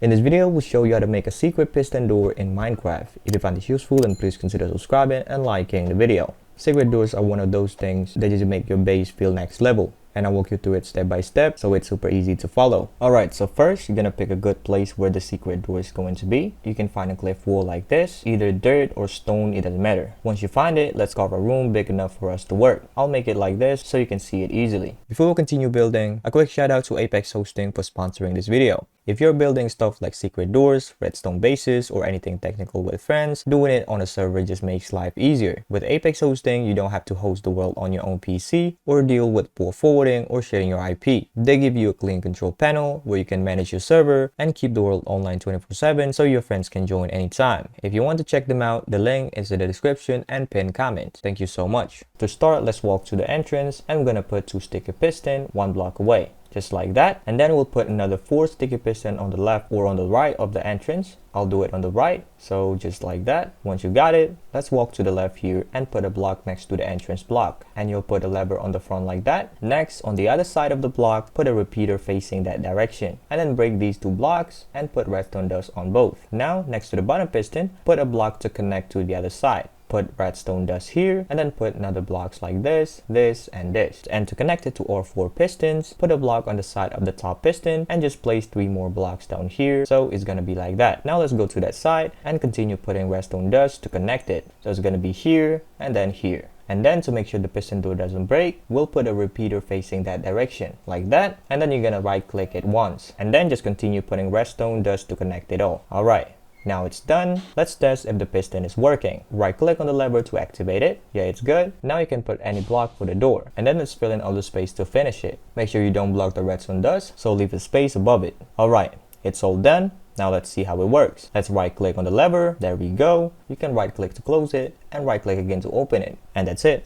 In this video, we'll show you how to make a secret piston door in Minecraft. If you find this useful, then please consider subscribing and liking the video. Secret doors are one of those things that just make your base feel next level. And I'll walk you through it step by step so it's super easy to follow. Alright, so first you're gonna pick a good place where the secret door is going to be. You can find a cliff wall like this, either dirt or stone, it doesn't matter. Once you find it, let's carve a room big enough for us to work. I'll make it like this so you can see it easily. Before we continue building, a quick shout out to Apex Hosting for sponsoring this video. If you're building stuff like secret doors, redstone bases, or anything technical with friends, doing it on a server just makes life easier. With Apex Hosting, you don't have to host the world on your own PC or deal with poor forwarding or sharing your IP. They give you a clean control panel where you can manage your server and keep the world online 24/7 so your friends can join anytime. If you want to check them out, the link is in the description and pinned comment. Thank you so much. To start, let's walk to the entrance. I'm gonna put 2 sticky piston 1 block away. Just like that, and then we'll put another 4 sticky piston on the left or on the right of the entrance. I'll do it on the right, so just like that. Once you got it, let's walk to the left here and put a block next to the entrance block, and you'll put a lever on the front like that. Next, on the other side of the block, put a repeater facing that direction, and then break these 2 blocks and put redstone dust on both. Now, next to the bottom piston, put a block to connect to the other side. Put redstone dust here, and then put another blocks like this, this, and this. And to connect it to all 4 pistons, put a block on the side of the top piston and just place 3 more blocks down here. So it's gonna be like that. Now let's go to that side and continue putting redstone dust to connect it. So it's gonna be here and then here. And then to make sure the piston door doesn't break, we'll put a repeater facing that direction, like that. And then you're gonna right click it once. And then just continue putting redstone dust to connect it all. Alright. Now it's done. Let's test if the piston is working. Right click on the lever to activate it. Yeah, it's good. Now you can put any block for the door. And then let's fill in all the space to finish it. Make sure you don't block the redstone dust, so leave a space above it. Alright, it's all done. Now let's see how it works. Let's right click on the lever. There we go. You can right click to close it and right click again to open it. And that's it.